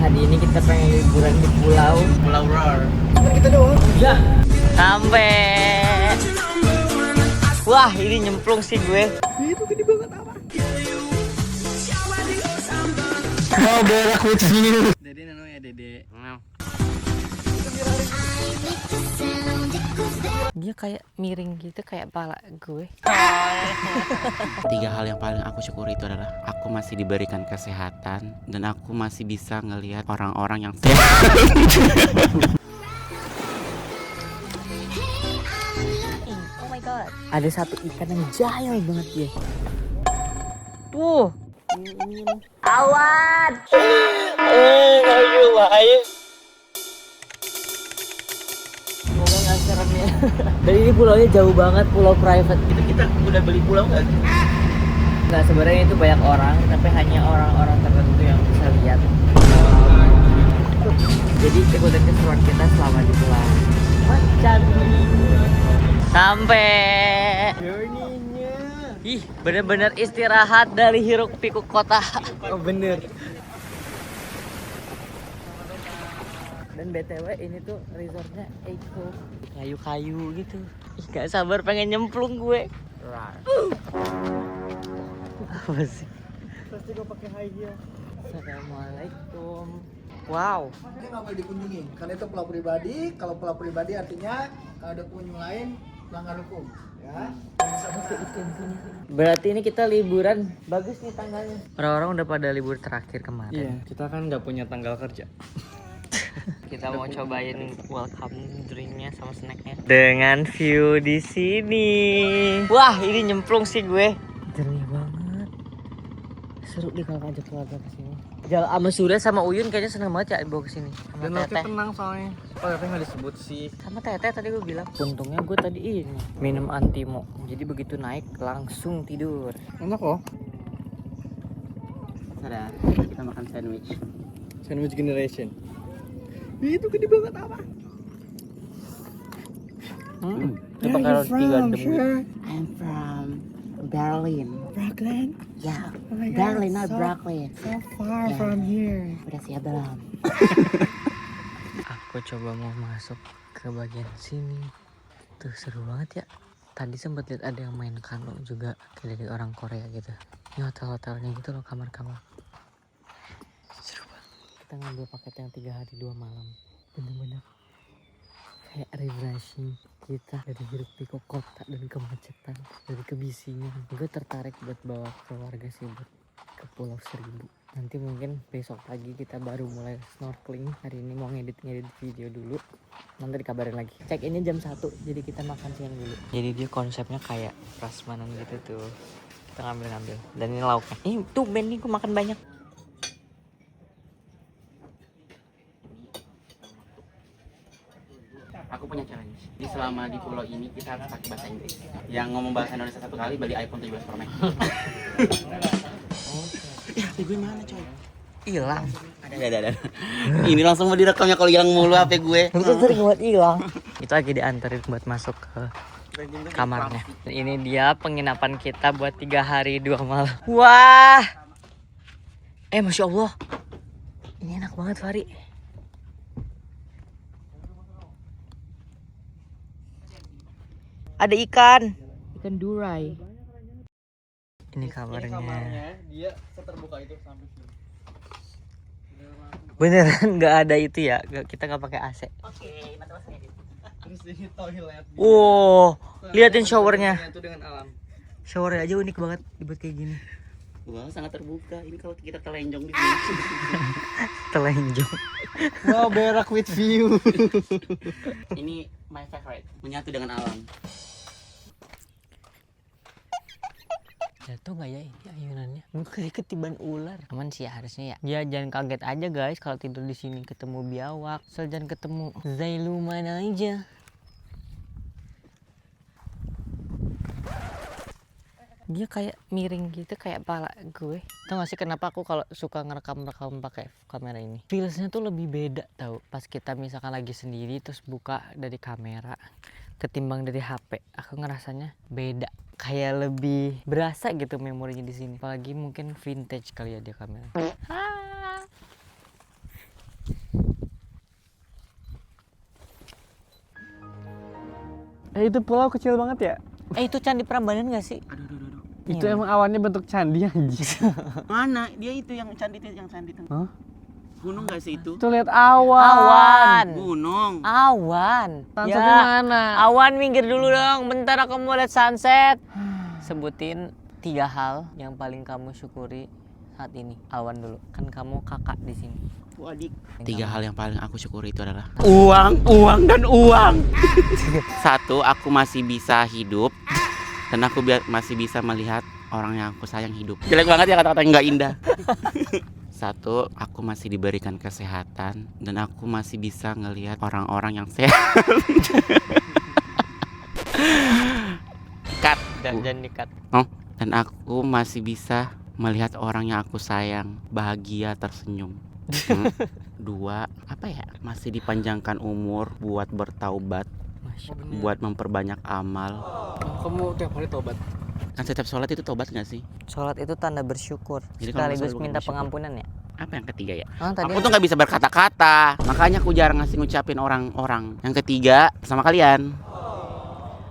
Hari ini kita pengen liburan di Pulau Rar. kita doang. Ya. Sampai. Wah, ini nyemplung sih gue. Itu gede banget apa? Mau berak with you. Dede nano ya Dede. Dia kayak miring gitu kayak pala gue. Tiga hal yang paling aku syukuri itu adalah aku masih diberikan kesehatan dan aku masih bisa ngelihat orang-orang yang Oh my god. Ada satu ikan yang jahil banget dia. Tuh. Awan. Ayo lain. Semoga nggak serem ya. Dan ini pulaunya jauh banget, pulau private. Kita udah beli pulau nggak? Nggak, sebenarnya itu banyak orang, tapi hanya orang-orang tertentu yang bisa lihat. Jadi ikutin keseruan kita selama di pulau Macan. Sampai. Journey-nya. Ih, bener-bener istirahat dari hiruk pikuk kota. Oh bener. Dan BTW ini tuh resortnya eco, kayu-kayu gitu. Ih, gak sabar pengen nyemplung gue. Apa sih? Pasti gue pakai high heel. Assalamualaikum. Wow. Ini nggak boleh dikunjungi karena itu pulau pribadi. Kalau pulau pribadi artinya kalau ada pengunjung lain melanggar hukum, ya. Berarti ini kita liburan. Bagus nih tanggalnya. Orang-orang udah pada libur terakhir kemarin. Iya, kita kan nggak punya tanggal kerja. Kita mau cobain welcome drinknya sama snacknya dengan view di sini. Wah, ini nyemplung sih gue. Jernih banget. Seru deh kalau ngajak keluarga ke sini. Jal sama Surya sama Uyun kayaknya seneng banget ya bawa ke sini. Sama Dan nanti Teteh. tenang soalnya. Oh tapi nggak disebut sih. Sama Teteh tadi gue bilang. Untungnya gue tadi ini minum antimo. Jadi begitu naik langsung tidur. Enak kok. Sadar, kita makan sandwich. Sandwich generation. Itu gede banget apa? Ini pakai roti gandum gitu. I'm from Berlin. Brooklyn, Ya, Oh my God, Berlin not so- Brooklyn. so far Yeah. from here. Udah siap belum? Aku coba mau masuk ke bagian sini. Tuh seru banget ya. Tadi sempat lihat ada yang main kano juga kayak dari orang Korea gitu. Ini hotel-hotelnya gitu loh, kamar-kamar. Seru banget. Kita ngambil paket yang 3 hari 2 malam. Bener-bener kayak refreshing kita dari hiruk pikuk kota dan kemacetan, dari kebisingan. Gue tertarik buat bawa keluarga sih buat ke Pulau Seribu. Nanti mungkin besok pagi kita baru mulai snorkeling. Hari ini mau ngedit video dulu. Nanti dikabarin lagi. Check ini jam 1, jadi kita makan siang dulu. Jadi dia konsepnya kayak prasmanan gitu tuh. Kita ngambil-ngambil. Dan ini lauknya. Tuh Ben nih, gue makan banyak. Aku punya challenge. Di selama di pulau ini kita harus pakai bahasa Inggris. Yang ngomong bahasa Indonesia satu kali beli iPhone 17 Pro Max. HP gue mana coy? Hilang. Ada. Ini langsung mau direkamnya kalau hilang mulu HP gue. Itu sering buat hilang. Itu lagi diantarin buat masuk ke kamarnya. Dan ini dia penginapan kita buat 3 hari 2 malam. Wah. Masya Allah. Ini enak banget Fari. Ada ikan durai. Ini kamarnya. Dia seterbuka itu sampai sini. Beneran nggak ada itu ya? Kita nggak pakai AC. Terus ini toilet. Wow, liatin showernya. Itu dengan alam. Showernya aja unik banget dibuat kayak gini. Wah, sangat terbuka. Ini kalau kita telenjong di sini. Telenjong. Mau berak with view. Ini my favorite. Menyatu dengan alam. Jatuh gak ya ini ayunannya? Kayak ketiban ular. Aman sih harusnya ya. Ya jangan kaget aja guys kalau tidur di sini ketemu biawak. Asal jangan ketemu Zailuman aja. Dia kayak miring gitu kayak pala gue. Tau gak sih kenapa aku kalau suka ngerekam pakai kamera ini? Feelsnya tuh lebih beda tau. Pas kita misalkan lagi sendiri terus buka dari kamera ketimbang dari HP, aku ngerasanya beda. Kayak lebih berasa gitu memorinya di sini. Apalagi mungkin vintage kali ya dia kamera. Itu pulau kecil banget ya? Itu Candi Prambanan gak sih? Aduh. Itu Iya. emang awannya bentuk candi anjing. Mana? Dia itu yang candi tengah. Hah? Gunung gak sih itu? Tuh lihat awan. Awan. Gunung. Awan. Sunsetnya mana? Awan minggir dulu dong. Bentar aku mau lihat sunset. Sebutin 3 hal yang paling kamu syukuri saat ini. Awan dulu. Kan kamu kakak di sini. Adik. 3 hal yang paling aku syukuri itu adalah uang dan uang. 1, aku masih bisa hidup dan aku masih bisa melihat orang yang aku sayang hidup. Jelek banget ya kata-kata yang nggak indah. 1, aku masih diberikan kesehatan dan aku masih bisa ngelihat orang-orang yang sehat. Cut. Jangan dikat. Oh, dan aku masih bisa melihat orang yang aku sayang bahagia tersenyum. 2, apa ya? Masih dipanjangkan umur buat bertaubat, buat memperbanyak amal. Kamu tiap hari tobat. Kan setiap sholat itu tobat nggak sih? Sholat itu tanda bersyukur. Jadi kalau Sekaligus selalu minta bersyukur. pengampunan ya. Apa yang ketiga ya? Tadi Aku tuh nggak bisa berkata-kata, makanya aku jarang ngasih ngucapin orang-orang. Yang ketiga sama kalian.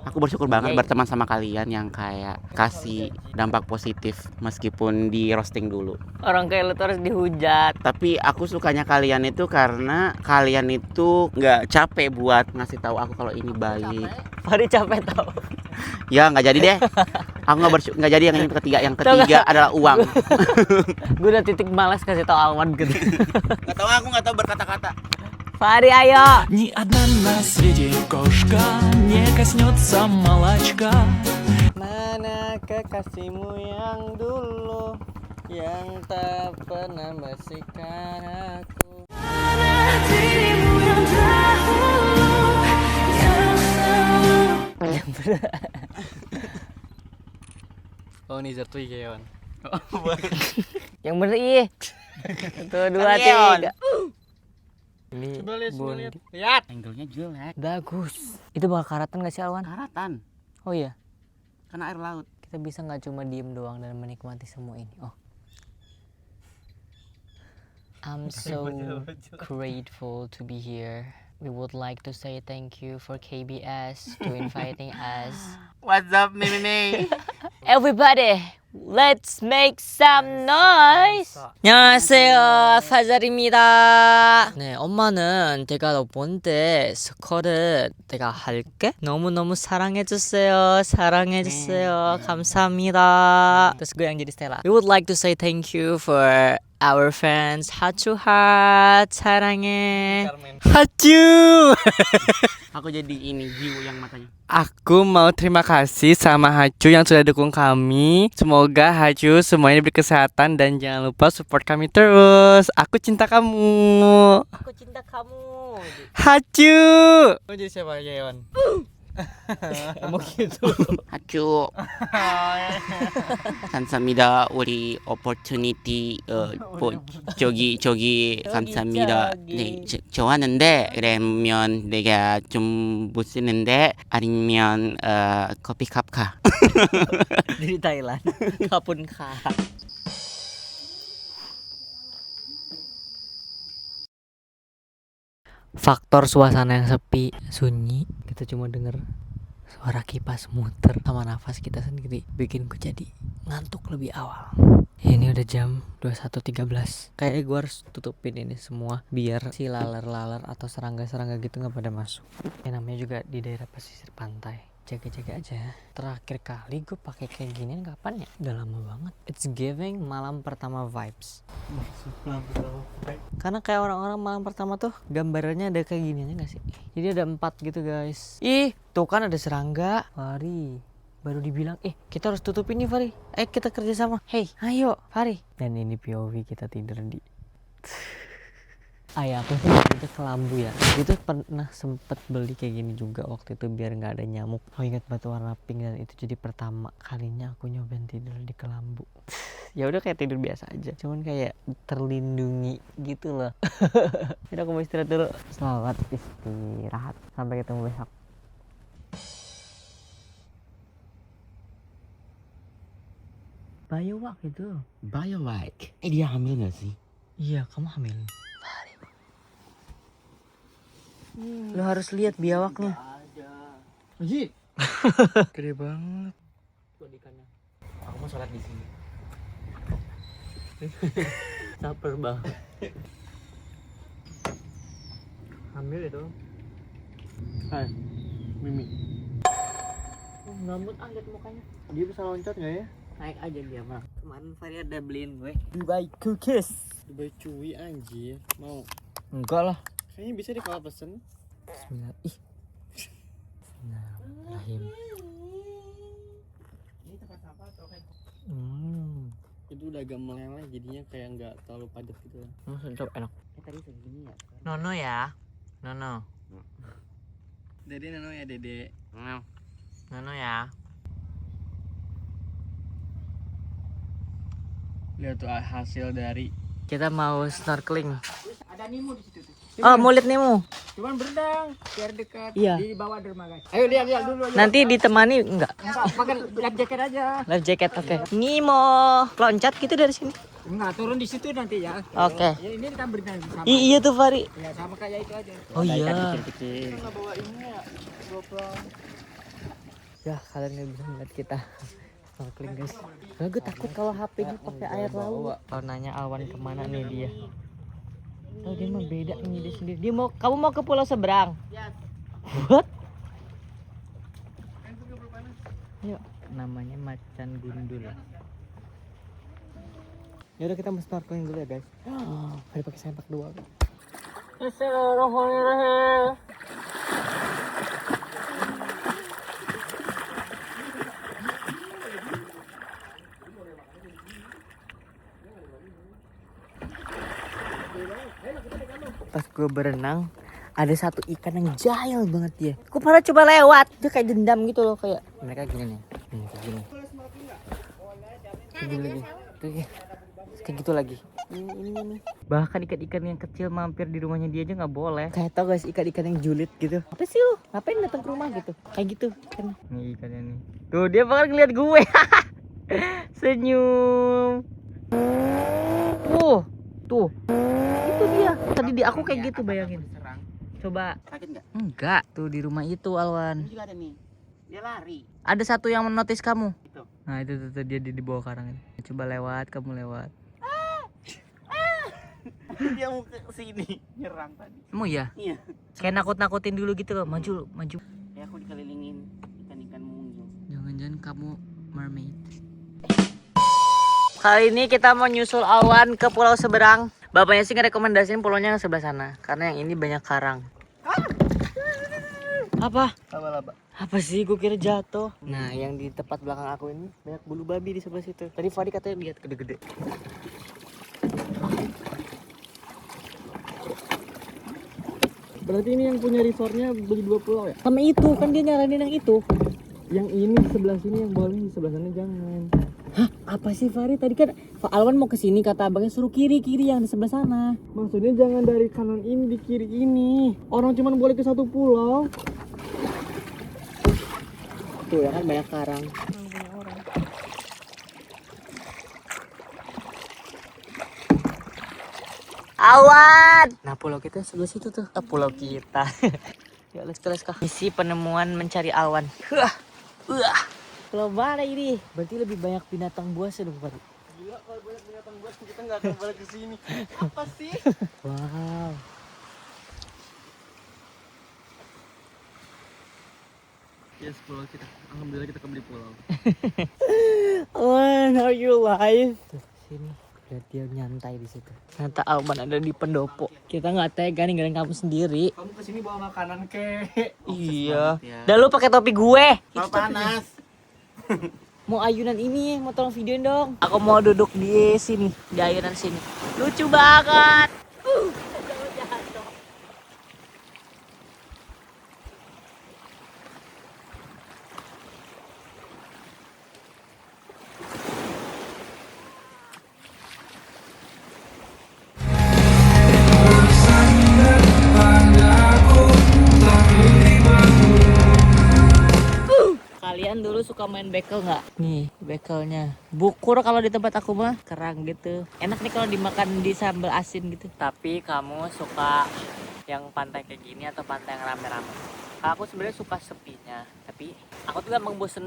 Aku bersyukur banget Yeay. berteman sama kalian yang kayak kasih dampak positif meskipun di roasting dulu. orang kayak lu tuh harus dihujat. Tapi aku sukanya kalian itu karena kalian itu nggak capek buat ngasih tahu aku kalau ini baik. Fari capek tau. Ya nggak jadi deh. Aku nggak jadi yang ini ketiga. Yang ketiga adalah uang. Gue udah titik malas kasih tau Alwan gitu. Aku nggak tahu berkata-kata. Fari ayo. Ни одна на свете кошка не коснется молочка. Mana kekasihmu yang dulu yang tak pernah bersihkan aku. Oh nih Zatu Ikeon. Yang bener ih. 1, 2, 3. Ini Coba lihat, Bondi. lihat. Angle-nya jelek. Bagus. Itu bakal karatan gak sih Alwan? Karatan. Oh iya. Karena air laut. Kita bisa nggak cuma diem doang dan menikmati semua ini. Oh. I'm so grateful to be here. We would like to say thank you for KBS to inviting us. What's up, Mimi? Everybody, let's make some noise. 안녕하세요, 파자리입니다. 네, 엄마는 내가 너 본데 스쿼트 내가 할게. 너무너무 사랑해주세요. 사랑해주세요. 감사합니다. Terus gue yang jadi Stella. We would like to say thank you for our fans. 하츄 핫 사랑해. Hacu. Aku jadi ini Jiu yang matanya. Aku mau terima kasih sama Hacu yang sudah dukung kami. Semoga Hacu semuanya berkesehatan dan jangan lupa support kami terus. Aku cinta kamu. Aku cinta kamu. Hacu. Kamu jadi siapa aja, Yon? Emang gitu. 하쭈. 감사합니다. 우리 opportunity 저기 감사합니다. 네, 좋았는데 그러면 내가 좀 못 쓰는데 아니면 커피 컵카. Di Thailand. Kapun ka. Faktor suasana yang sepi, sunyi, kita cuma denger suara kipas muter sama nafas kita sendiri bikin gue jadi ngantuk lebih awal. Ini udah jam 21.13. Kayaknya gue harus tutupin ini semua biar si laler-laler atau serangga-serangga gitu nggak pada masuk. Namanya juga di daerah pesisir pantai. Jaga-jaga aja. Terakhir kali gue pakai kayak ginian kapan ya? Udah lama banget. It's giving malam pertama vibes. Karena kayak orang-orang malam pertama tuh gambarnya ada kayak giniannya gak sih? Jadi ada 4 gitu guys. Ih, tuh kan ada serangga. Fari, baru dibilang, kita harus tutup ini Fari. Kita kerja sama. Hey, ayo Fari. Dan ini POV kita tidur di ayah aku tuh ada kelambu ya. Itu pernah sempet beli kayak gini juga waktu itu biar nggak ada nyamuk. Oh ingat batu warna pink dan itu jadi pertama kalinya aku nyobain tidur di kelambu. Ya udah kayak tidur biasa aja, cuman kayak terlindungi gitu loh. Udah aku mau istirahat dulu. Selamat istirahat. Sampai ketemu besok. Biowak itu. Biowak. Dia hamil gak sih? Iya, kamu hamil. Lo harus lihat biawaknya. Haji. Gede banget. Tuh ikannya. Aku mau sholat di sini. Saper banget. Ambil itu. Hai, Mimi. Oh, ngambut lihat mukanya. Dia bisa loncat nggak ya? Naik aja dia mah. Kemarin Fari ada beliin gue Dubai cookies. Dubai cuy anjir. Mau? Enggak lah. Kayaknya bisa deh kalau pesen. Bismillah. Ih. Bismillahirrahmanirrahim. Ini tempat sampah atau kayak Itu udah agak meleleh jadinya kayak nggak terlalu padat gitu. Sedap enak. tadi segini ya? Nono ya. Nono. Dede Nono ya Dede. Nono ya. Lihat tuh hasil dari Kita mau snorkeling. Ada Nemo di situ tuh. Oh, mau lihat Nemo. Cuman berenang biar dekat Iya. di bawah dermaga. Ayo lihat dulu. Ayo. Nanti ditemani enggak? Enggak, pakai life jacket aja. Life jacket, oke. Nemo. Loncat gitu dari sini. Enggak, turun di situ nanti ya. Oke. Ya, ini kan berenang sama. Iya tuh Fari. Ya sama kayak itu aja. Oh iya. kita nggak bawa ini ya GoPro. Ya, kalian nggak bisa melihat kita snorkeling guys. Soalnya gue takut kalau HP-nya pakai air laut. Kalau nanya awan kemana nih dia? Oh dia mah beda nih dia sendiri. Dia mau, kamu mau ke pulau seberang? What? Yuk, namanya macan gundul. Yaudah kita mau snorkeling dulu ya guys. Ada pakai sempak doang. Bismillahirrahmanirrahim. Pas gue berenang ada satu ikan yang jahil banget dia. Gue pernah coba lewat, dia kayak dendam gitu loh, kayak mereka gini nih, kayak gini. Kayak gini lagi, kayak gitu lagi. Ini. Bahkan ikan-ikan yang kecil mampir di rumahnya dia aja nggak boleh. Kayak tau guys ikan-ikan yang julid gitu. Apa sih lu? Ngapain datang ke rumah gitu? Kayak gitu kan? Nih ikannya nih. Tuh dia bakal ngeliat gue. Senyum. Tuh. Itu dia. Tadi di aku kayak gitu bayangin. Coba. Sakit nggak? Enggak. Tuh di rumah itu Alwan. Ini juga ada nih. Dia lari. Ada satu yang menotis kamu. Itu. Nah itu tuh dia di bawah karang ini. Coba lewat, kamu lewat. Dia mau ke sini nyerang tadi. Emang iya? Iya. Kayak nakut-nakutin dulu gitu loh. Maju. Ya aku dikelilingin ikan-ikan mungil. Jangan-jangan kamu mermaid. Kali ini kita mau nyusul Alwan ke pulau seberang. Bapaknya sih ngerekomendasiin pulaunya yang sebelah sana. Karena yang ini banyak karang. Apa? Laba-laba. Apa sih? Gue kira jatuh. Nah, yang di tempat belakang aku ini banyak bulu babi di sebelah situ. Tadi Fadi katanya lihat gede-gede. Berarti ini yang punya resortnya beli 2 pulau ya? Sama itu, kan dia nyaranin yang itu. Yang ini sebelah sini yang boleh, di sebelah sana jangan. Hah? Apa sih Fari? Tadi kan Alwan mau ke sini kata abangnya suruh kiri yang di sebelah sana. Maksudnya jangan dari kanan ini di kiri ini. Orang cuma boleh ke 1 pulau. Tuh ya kan banyak karang. Awan. Nah pulau kita sebelah situ tuh. Pulau kita. Ya let's go. Misi penemuan mencari awan. Pulau mana ini? Berarti lebih banyak binatang buas ya dong Pak. Gila kalau banyak binatang buas kita nggak akan balik ke sini. Apa sih? Wow. Yes, pulau kita. Alhamdulillah kita kembali pulau. Awan, are you alive? Tuh, sini. Lihat dia nyantai di situ. Ternyata Alwan ada di pendopo. Kita nggak tega ninggalin kamu sendiri. Kamu kesini bawa makanan ke? Iya. ya. Dan lu pakai topi gue. Kalau panas. Mau ayunan ini, mau tolong videoin dong. Aku mau duduk di sini, di ayunan sini. Lucu banget. Kalian dulu suka main bekel nggak? Nih bekelnya. Bukur kalau di tempat aku mah kerang gitu. Enak nih kalau dimakan di sambal asin gitu. Tapi kamu suka yang pantai kayak gini atau pantai yang rame-rame? Aku sebenarnya suka sepinya, tapi aku tuh gampang bosen.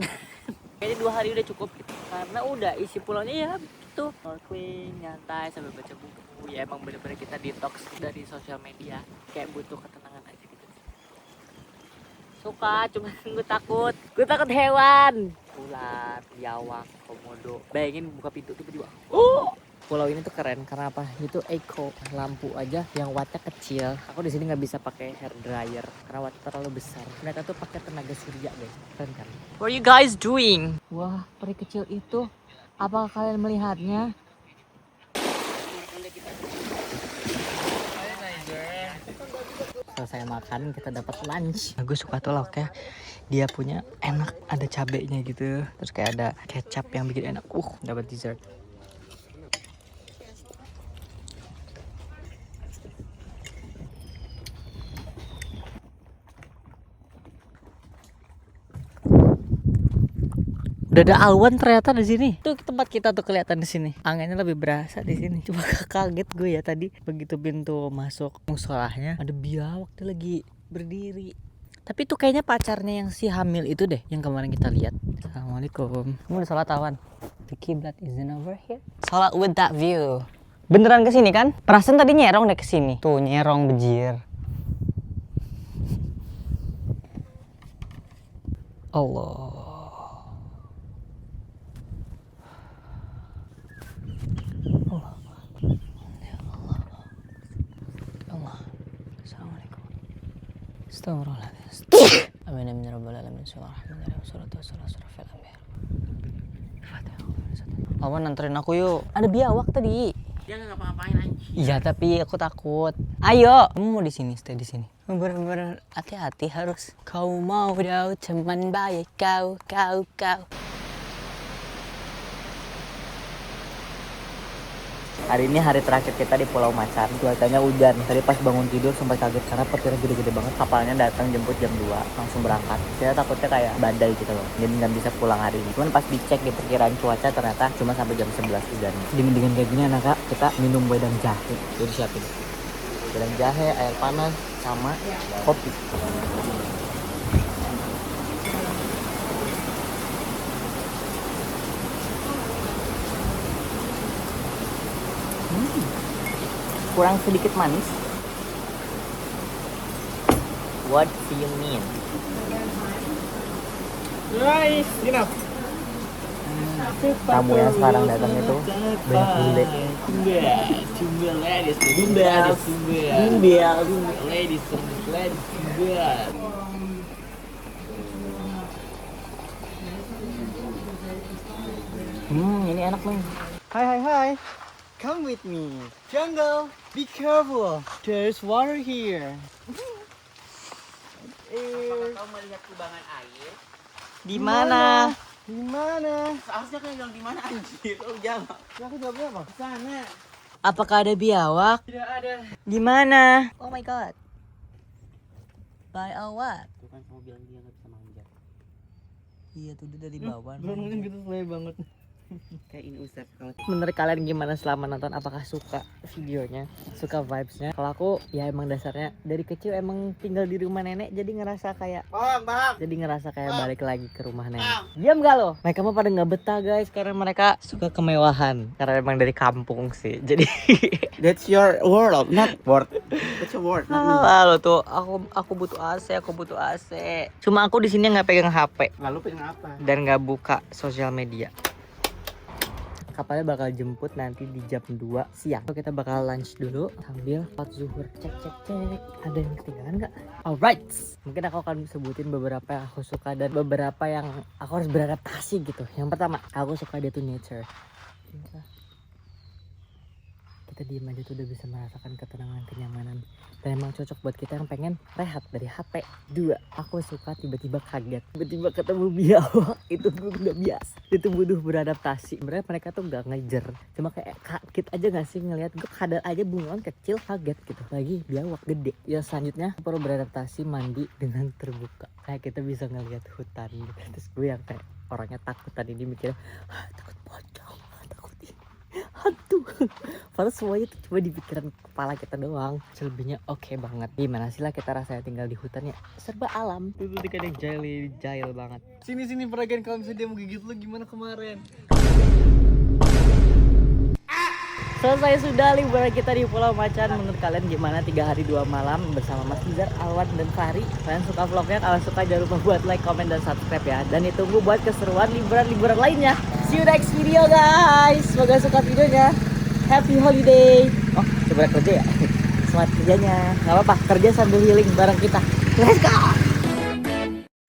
Kayaknya 2 hari udah cukup gitu. Karena udah isi pulaunya ya gitu, snorkeling, nyantai sambil baca buku. Ya emang bener-bener kita detox dari sosial media. Kayak butuh ketenangan aja gitu. Suka, cuma gue takut. Gue takut hewan. Ular, biawak, komodo. Bayangin buka pintu tiba-tiba. Pulau ini tuh keren karena apa? Itu eco, lampu aja yang wattnya kecil. Aku di sini nggak bisa pakai hair dryer karena watt terlalu besar. Mereka tuh pakai tenaga surya guys, keren kan? What are you guys doing? Wah, peri kecil itu, apakah kalian melihatnya? Selesai makan, kita dapat lunch. Gue suka tuh lauknya. Dia punya enak, ada cabenya gitu. Terus kayak ada kecap yang bikin enak. Dapat dessert. Udah ada awan ternyata di sini. Tuh tempat kita tuh kelihatan di sini. Anginnya lebih berasa di sini. Cuma kaget gue ya tadi begitu pintu masuk musolahnya ada biawak tuh lagi berdiri. Tapi tuh kayaknya pacarnya yang si hamil itu deh yang kemarin kita lihat. Assalamualaikum. Kamu udah salat awan? The kiblat isn't over here. Salat with that view. Beneran kesini kan? Perasaan tadi nyerong deh kesini. Tuh nyerong bejir. Allah. Astagfirullahaladzim. Amin amin ya rabbal alamin. Awan anterin aku yuk. Ada biawak tadi. Dia nggak ngapa-ngapain anjing. Iya tapi aku takut. Ayo, kamu mau di sini, stay di sini. Bener-bener hati-hati harus. Kau mau tahu teman baik kau. Hari ini hari terakhir kita di Pulau Macan. Cuacanya hujan. Tadi pas bangun tidur sempat kaget karena petirnya gede-gede banget. Kapalnya datang jemput jam 2 langsung berangkat. Kita takutnya kayak badai gitu loh. Jadi nggak bisa pulang hari ini. Cuman pas dicek di perkiraan cuaca ternyata cuma sampai jam 11 hujan. Dingin-dingin kayak gini anak kak, kita minum wedang jahe. Jadi siapin. Wedang jahe, air panas, sama kopi. Kurang sedikit manis. What do you mean? Guys, enough. Tamu yang sekarang datang itu banyak bule. Tumbel ladies, Ini enak nih. Hi. Come with me. Jungle, be careful. There's water here. Kau melihat kubangan air? Di mana? Di mana? Seharusnya kan bilang di mana anjir? Oh jawab. Aku jawabnya apa? Di sana. Apakah ada biawak? Tidak ada. Di mana? Oh my god. By a what? Tuh kan kamu bilang dia nggak bisa manjat. Iya tuh dia dari bawah. Bangunin gitu selai banget. Kayak ini Ustaz kalau Menurut kalian gimana selama nonton? Apakah suka videonya? Suka vibesnya? Kalau aku ya emang dasarnya dari kecil emang tinggal di rumah nenek jadi ngerasa kayak balik lagi ke rumah nenek. Diam gak lo? Mereka mah pada nggak betah guys karena mereka suka kemewahan. Karena emang dari kampung sih. Jadi That's your world, not word. That's your word, not me. Lalu tuh aku butuh AC, Cuma aku di sini nggak pegang HP Lalu pengen apa? dan nggak buka sosial media. Kapalnya bakal jemput nanti di jam 2 siang. So, kita bakal lunch dulu sambil sholat zuhur. Cek. Ada yang ketinggalan nggak? Alright. Mungkin aku akan sebutin beberapa yang aku suka dan beberapa yang aku harus beradaptasi gitu. Yang pertama, aku suka dia tuh nature. Kita diem aja tuh udah bisa merasakan ketenangan, kenyamanan. Dan emang cocok buat kita yang pengen rehat dari HP. 2, aku suka tiba-tiba kaget. Tiba-tiba ketemu biawak. Itu gue udah biasa. Itu butuh beradaptasi. Sebenarnya mereka tuh gak ngejer. Cuma kayak kaget aja gak sih ngelihat. Gue kadal aja bunglon kecil kaget gitu. Lagi biawak gede. Yang selanjutnya perlu beradaptasi mandi dengan terbuka. Kayak kita bisa ngelihat hutan gitu. Terus gue yang kayak orangnya takut tadi ini mikirnya takut pocong, takut ini. hantu. Padahal semuanya tuh cuma di pikiran kepala kita doang. Selebihnya oke banget. Gimana sih lah kita rasanya tinggal di hutan ya, serba alam. Itu tuh kadang jahil banget. Sini peragan kalau misalnya dia mau gigit lu gimana kemarin. Selesai sudah liburan kita di Pulau Macan. Menurut kalian gimana 3 hari 2 malam bersama Mas Nizar, Alwan, dan Fahri? Kalian suka vlognya? Kalau suka jangan lupa buat like, comment, dan subscribe ya. Dan ditunggu buat keseruan liburan-liburan lainnya. See you next video guys. Semoga suka videonya. Happy holiday. Oh, coba kerja ya. Semangat kerjanya. Gak apa-apa, kerja sambil healing bareng kita. Let's go.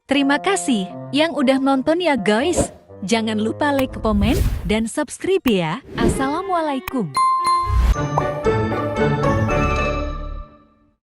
Terima kasih yang udah nonton ya guys. Jangan lupa like, komen, dan subscribe ya. Assalamualaikum.